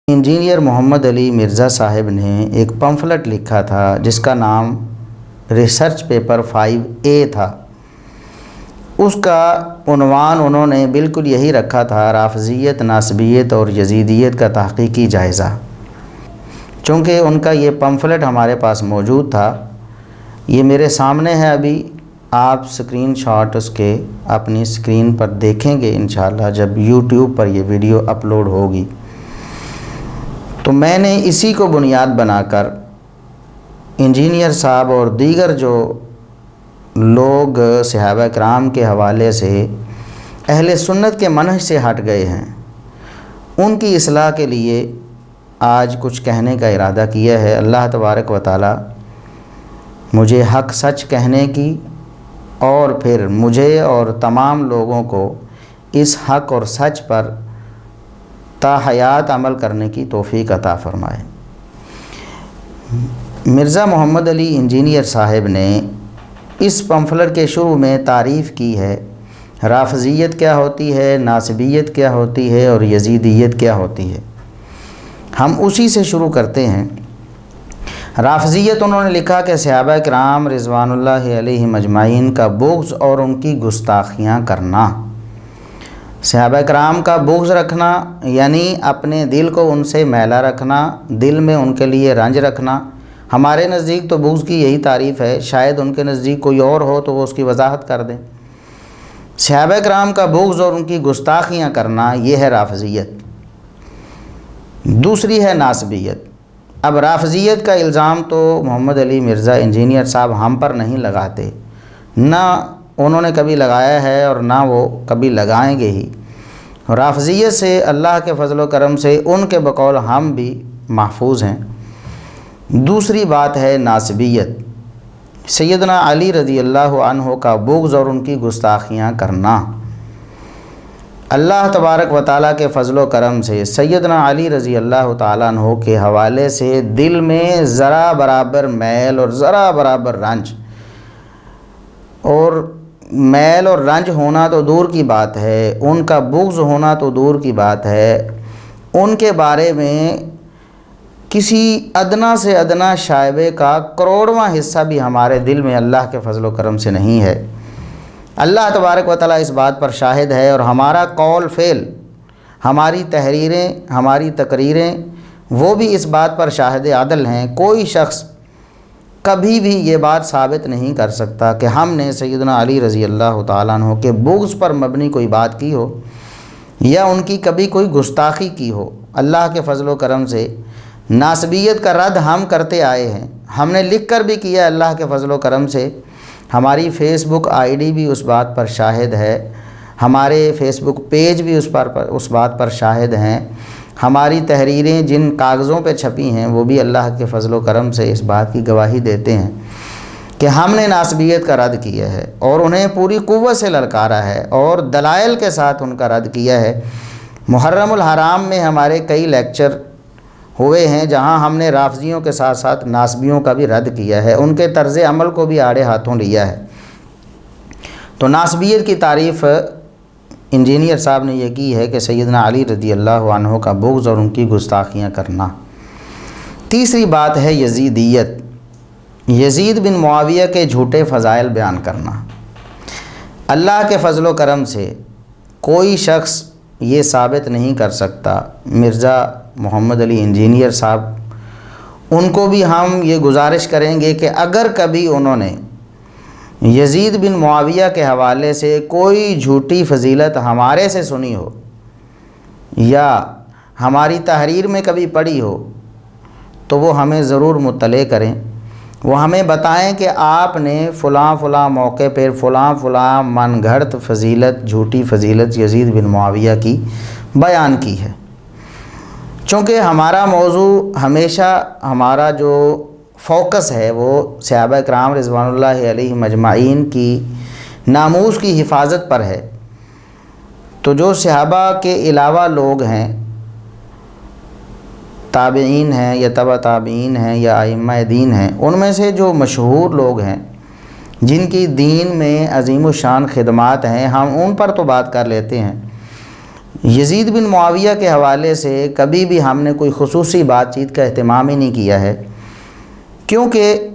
Engineer محمد علی مرزا صاحب نے ایک پمفلٹ لکھا تھا جس کا نام ریسرچ پیپر 5A تھا۔ اس کا عنوان انہوں نے بالکل یہی رکھا تھا، رافضیت، ناسبیت اور یزیدیت کا تحقیقی جائزہ۔ چونکہ ان کا یہ پمفلٹ ہمارے پاس موجود تھا، یہ میرے سامنے ہے، ابھی آپ سکرین شاٹ اس کے اپنی سکرین پر دیکھیں گے انشاءاللہ جب یوٹیوب پر یہ ویڈیو اپلوڈ ہوگی۔ تو میں نے اسی کو بنیاد بنا کر انجینئر صاحب اور دیگر جو لوگ صحابہ کرام کے حوالے سے اہل سنت کے منہج سے ہٹ گئے ہیں، ان کی اصلاح کے لیے آج کچھ کہنے کا ارادہ کیا ہے۔ اللہ تبارک و تعالی مجھے حق سچ کہنے کی اور پھر مجھے اور تمام لوگوں کو اس حق اور سچ پر تا حیات عمل کرنے کی توفیق عطا فرمائے۔ مرزا محمد علی انجینئر صاحب نے اس پمفلٹ کے شروع میں تعریف کی ہے، رافضیت کیا ہوتی ہے، ناسبیت کیا ہوتی ہے اور یزیدیت کیا ہوتی ہے۔ ہم اسی سے شروع کرتے ہیں۔ رافضیت انہوں نے لکھا کہ صحابہ کرام رضوان اللہ علیہم اجمعین کا بغض اور ان کی گستاخیاں کرنا۔ صحابہ کرام کا بغض رکھنا یعنی اپنے دل کو ان سے میلا رکھنا، دل میں ان کے لیے رنج رکھنا۔ ہمارے نزدیک تو بغض کی یہی تعریف ہے، شاید ان کے نزدیک کوئی اور ہو تو وہ اس کی وضاحت کر دیں۔ صحابہ کرام کا بغض اور ان کی گستاخیاں کرنا، یہ ہے رافضیت۔ دوسری ہے ناسبیت۔ اب رافضیت کا الزام تو محمد علی مرزا انجینئر صاحب ہم پر نہیں لگاتے، نہ انہوں نے کبھی لگایا ہے اور نہ وہ کبھی لگائیں گے ہی۔ رافضیت سے اللہ کے فضل و کرم سے ان کے بقول ہم بھی محفوظ ہیں۔ دوسری بات ہے ناسبیت، سیدنا علی رضی اللہ عنہ کا بغض اور ان کی گستاخیاں کرنا۔ اللہ تبارک و تعالیٰ کے فضل و کرم سے سیدنا علی رضی اللہ تعالیٰ عنہ کے حوالے سے دل میں ذرا برابر میل اور ذرا برابر رنج، اور میل اور رنج ہونا تو دور کی بات ہے، ان کا بغض ہونا تو دور کی بات ہے، ان کے بارے میں کسی ادنا سے ادنا شائبے کا کروڑواں حصہ بھی ہمارے دل میں اللہ کے فضل و کرم سے نہیں ہے۔ اللہ تبارک و تعالیٰ اس بات پر شاہد ہے، اور ہمارا قول فعل، ہماری تحریریں، ہماری تقریریں، وہ بھی اس بات پر شاہد عدل ہیں۔ کوئی شخص کبھی بھی یہ بات ثابت نہیں کر سکتا کہ ہم نے سیدنا علی رضی اللہ تعالیٰ عنہ کے بغض پر مبنی کوئی بات کی ہو یا ان کی کبھی کوئی گستاخی کی ہو۔ اللہ کے فضل و کرم سے ناسبیت کا رد ہم کرتے آئے ہیں، ہم نے لکھ کر بھی کیا ہے اللہ کے فضل و کرم سے۔ ہماری فیس بک ID بھی اس بات پر شاہد ہے، ہمارے فیس بک پیج بھی اس بات پر شاہد ہیں، ہماری تحریریں جن کاغذوں پہ چھپی ہیں وہ بھی اللہ کے فضل و کرم سے اس بات کی گواہی دیتے ہیں کہ ہم نے ناسبیت کا رد کیا ہے اور انہیں پوری قوت سے للکارا ہے اور دلائل کے ساتھ ان کا رد کیا ہے۔ محرم الحرام میں ہمارے کئی لیکچر ہوئے ہیں جہاں ہم نے رافضیوں کے ساتھ ساتھ ناسبیوں کا بھی رد کیا ہے، ان کے طرز عمل کو بھی آڑے ہاتھوں لیا ہے۔ تو ناسبیت کی تعریف انجینئر صاحب نے یہ کی ہے کہ سیدنا علی رضی اللہ عنہ کا بغض اور ان کی گستاخیاں کرنا۔ تیسری بات ہے یزیدیت، یزید بن معاویہ کے جھوٹے فضائل بیان کرنا۔ اللہ کے فضل و کرم سے کوئی شخص یہ ثابت نہیں کر سکتا، مرزا محمد علی انجینئر صاحب، ان کو بھی ہم یہ گزارش کریں گے کہ اگر کبھی انہوں نے یزید بن معاویہ کے حوالے سے کوئی جھوٹی فضیلت ہمارے سے سنی ہو یا ہماری تحریر میں کبھی پڑھی ہو تو وہ ہمیں ضرور مطلع کریں، وہ ہمیں بتائیں کہ آپ نے فلاں فلاں موقع پر فلاں من گھڑت فضیلت، جھوٹی فضیلت یزید بن معاویہ کی بیان کی ہے۔ چونکہ ہمارا موضوع ہمیشہ، ہمارا جو فوکس ہے وہ صحابہ کرام رضوان اللہ علیہم اجمعین کی ناموس کی حفاظت پر ہے، تو جو صحابہ کے علاوہ لوگ ہیں، تابعین ہیں یا تبع تابعین ہیں یا ائمہ دین ہیں، ان میں سے جو مشہور لوگ ہیں جن کی دین میں عظیم الشان خدمات ہیں، ہم ان پر تو بات کر لیتے ہیں، یزید بن معاویہ کے حوالے سے کبھی بھی ہم نے کوئی خصوصی بات چیت کا اہتمام ہی نہیں کیا ہے، کیونکہ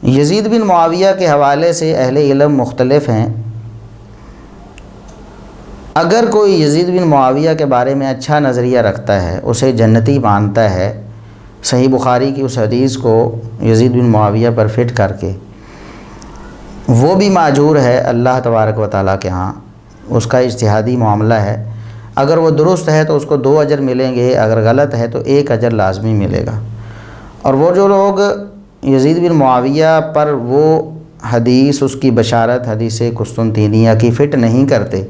یزید بن معاویہ کے حوالے سے اہل علم مختلف ہیں۔ اگر کوئی یزید بن معاویہ کے بارے میں اچھا نظریہ رکھتا ہے، اسے جنتی مانتا ہے، صحیح بخاری کی اس حدیث کو یزید بن معاویہ پر فٹ کر کے، وہ بھی ماجور ہے اللہ تبارک و تعالیٰ کے ہاں، اس کا اجتہادی معاملہ ہے۔ اگر وہ درست ہے تو اس کو 2 اجر ملیں گے، اگر غلط ہے تو 1 اجر لازمی ملے گا۔ اور وہ جو لوگ یزید بن معاویہ پر وہ حدیث، اس کی بشارت حدیث قسطنطینیہ کی فٹ نہیں کرتے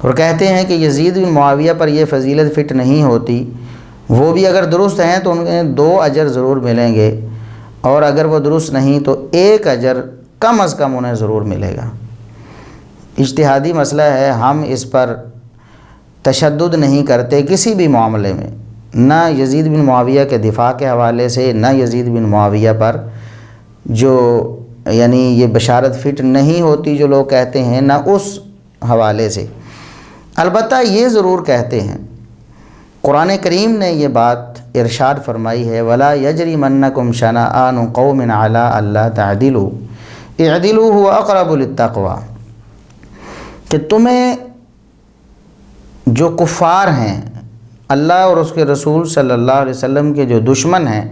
اور کہتے ہیں کہ یزید بن معاویہ پر یہ فضیلت فٹ نہیں ہوتی، وہ بھی اگر درست ہیں تو انہیں 2 اجر ضرور ملیں گے، اور اگر وہ درست نہیں تو 1 اجر کم از کم انہیں ضرور ملے گا۔ اجتہادی مسئلہ ہے، ہم اس پر تشدد نہیں کرتے کسی بھی معاملے میں، نہ یزید بن معاویہ کے دفاع کے حوالے سے، نہ یزید بن معاویہ پر جو یعنی یہ بشارت فٹ نہیں ہوتی جو لوگ کہتے ہیں، نہ اس حوالے سے۔ البتہ یہ ضرور کہتے ہیں، قرآن کریم نے یہ بات ارشاد فرمائی ہے، وَلَا يَجْرِمَنَّكُمْ شَنَآنُ قَوْمٍ عَلَىٰ أَلَّا تَعْدِلُوا اعْدِلُوا هُوَ أَقْرَبُ لِلتَّقْوَىٰ، کہ تمہیں جو کفار ہیں، اللہ اور اس کے رسول صلی اللہ علیہ وسلم کے جو دشمن ہیں،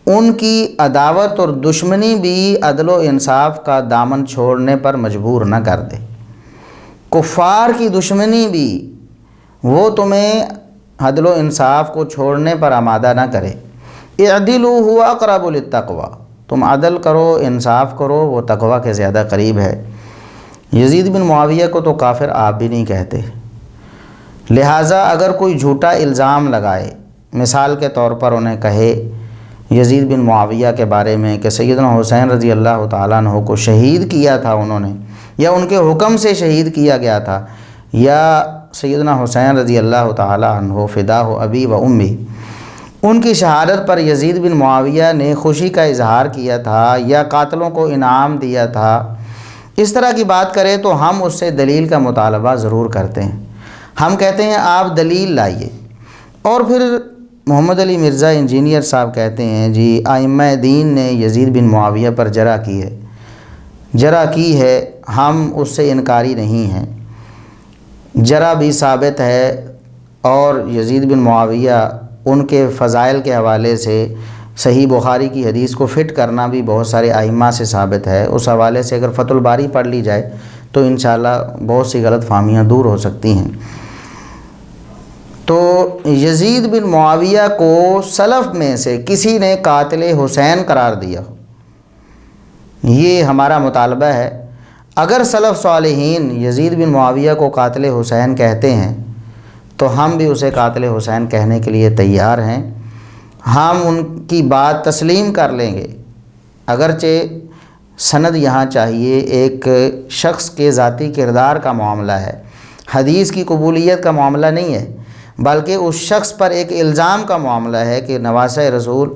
ان کی عداوت اور دشمنی بھی عدل و انصاف کا دامن چھوڑنے پر مجبور نہ کر دے۔ کفار کی دشمنی بھی وہ تمہیں عدل و انصاف کو چھوڑنے پر آمادہ نہ کرے۔ اعدلوا هو اقرب للتقویٰ، تم عدل کرو، انصاف کرو، وہ تقویٰ کے زیادہ قریب ہے۔ یزید بن معاویہ کو تو کافر آپ بھی نہیں کہتے، لہٰذا اگر کوئی جھوٹا الزام لگائے، مثال کے طور پر انہیں کہے یزید بن معاویہ کے بارے میں کہ سیدنا حسین رضی اللہ تعالیٰ عنہ کو شہید کیا تھا انہوں نے، یا ان کے حکم سے شہید کیا گیا تھا، یا سیدنا حسین رضی اللہ تعالیٰ عنہ فداہ ابی و امی، ان کی شہادت پر یزید بن معاویہ نے خوشی کا اظہار کیا تھا یا قاتلوں کو انعام دیا تھا، اس طرح کی بات کرے تو ہم اس سے دلیل کا مطالبہ ضرور کرتے ہیں۔ ہم کہتے ہیں آپ دلیل لائیے۔ اور پھر محمد علی مرزا انجینئر صاحب کہتے ہیں جی ائمہ دین نے یزید بن معاویہ پر جرح کی ہے، ہم اس سے انکاری نہیں ہیں، جرح بھی ثابت ہے، اور یزید بن معاویہ ان کے فضائل کے حوالے سے صحیح بخاری کی حدیث کو فٹ کرنا بھی بہت سارے ائمہ سے ثابت ہے۔ اس حوالے سے اگر فتح الباری پڑھ لی جائے تو انشاءاللہ بہت سی غلط فہمیاں دور ہو سکتی ہیں۔ تو یزید بن معاویہ کو سلف میں سے کسی نے قاتل حسین قرار دیا، یہ ہمارا مطالبہ ہے۔ اگر سلف صالحین یزید بن معاویہ کو قاتل حسین کہتے ہیں تو ہم بھی اسے قاتل حسین کہنے کے لیے تیار ہیں، ہم ان کی بات تسلیم کر لیں گے، اگرچہ سند یہاں چاہیے، ایک شخص کے ذاتی کردار کا معاملہ ہے، حدیث کی قبولیت کا معاملہ نہیں ہے، بلکہ اس شخص پر ایک الزام کا معاملہ ہے کہ نواسہ رسول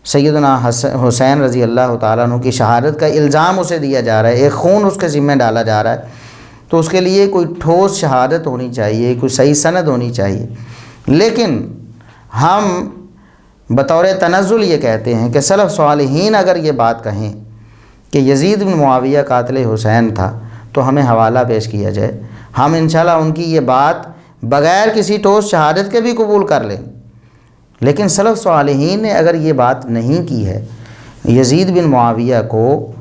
سیدنا حسین رضی اللہ تعالیٰ عنہ کی شہادت کا الزام اسے دیا جا رہا ہے، ایک خون اس کے ذمہ ڈالا جا رہا ہے، تو اس کے لیے کوئی ٹھوس شہادت ہونی چاہیے، کوئی صحیح سند ہونی چاہیے۔ لیکن ہم بطور تنزل یہ کہتے ہیں کہ سلف صالحین اگر یہ بات کہیں کہ یزید بن معاویہ قاتل حسین تھا تو ہمیں حوالہ پیش کیا جائے، ہم انشاءاللہ ان کی یہ بات بغیر کسی ٹھوس شہادت کے بھی قبول کر لیں۔ لیکن سلف صالحین نے اگر یہ بات نہیں کی ہے، یزید بن معاویہ کو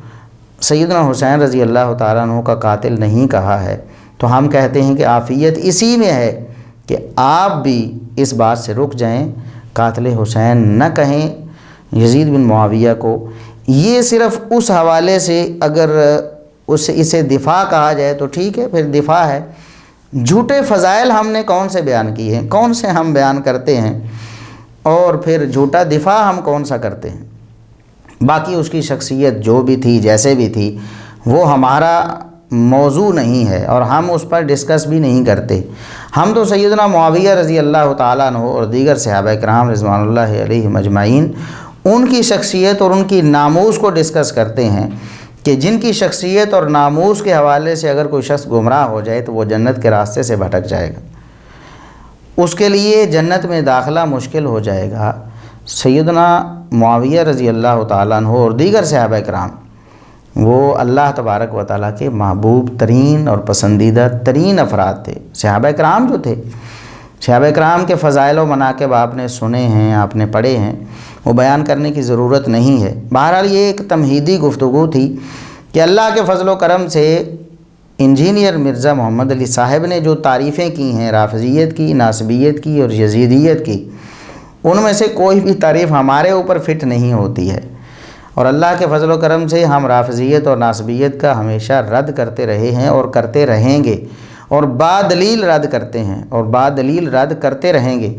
سیدنا حسین رضی اللہ تعالیٰ عنہ کا قاتل نہیں کہا ہے، تو ہم کہتے ہیں کہ عافیت اسی میں ہے کہ آپ بھی اس بات سے رک جائیں، قاتل حسین نہ کہیں یزید بن معاویہ کو۔ یہ صرف اس حوالے سے اگر اسے دفاع کہا جائے تو ٹھیک ہے، پھر دفاع ہے۔ جھوٹے فضائل ہم نے کون سے بیان کیے ہیں، کون سے ہم بیان کرتے ہیں، اور پھر جھوٹا دفاع ہم کون سا کرتے ہیں۔ باقی اس کی شخصیت جو بھی تھی، جیسے بھی تھی، وہ ہمارا موضوع نہیں ہے اور ہم اس پر ڈسکس بھی نہیں کرتے۔ ہم تو سیدنا معاویہ رضی اللہ تعالیٰ عنہ اور دیگر صحابہ کرام رضوان اللہ علیہم اجمعین ان کی شخصیت اور ان کی ناموس کو ڈسکس کرتے ہیں کہ جن کی شخصیت اور ناموس کے حوالے سے اگر کوئی شخص گمراہ ہو جائے تو وہ جنت کے راستے سے بھٹک جائے گا، اس کے لیے جنت میں داخلہ مشکل ہو جائے گا۔ سیدنا معاویہ رضی اللہ تعالیٰ عنہ اور دیگر صحابہ کرام وہ اللہ تبارک و تعالیٰ کے محبوب ترین اور پسندیدہ ترین افراد تھے۔ صحابہ کرام جو تھے، صحابہ کرام کے فضائل و مناقب آپ نے سنے ہیں، آپ نے پڑھے ہیں، وہ بیان کرنے کی ضرورت نہیں ہے۔ بہرحال یہ ایک تمہیدی گفتگو تھی کہ اللہ کے فضل و کرم سے انجینئر مرزا محمد علی صاحب نے جو تعریفیں کی ہیں رافضیت کی، ناصبیت کی اور یزیدیت کی، ان میں سے کوئی بھی تعریف ہمارے اوپر فٹ نہیں ہوتی ہے، اور اللہ کے فضل و کرم سے ہم رافضیت اور ناصبیت کا ہمیشہ رد کرتے رہے ہیں اور کرتے رہیں گے، اور با دلیل رد کرتے ہیں اور با دلیل رد کرتے رہیں گے۔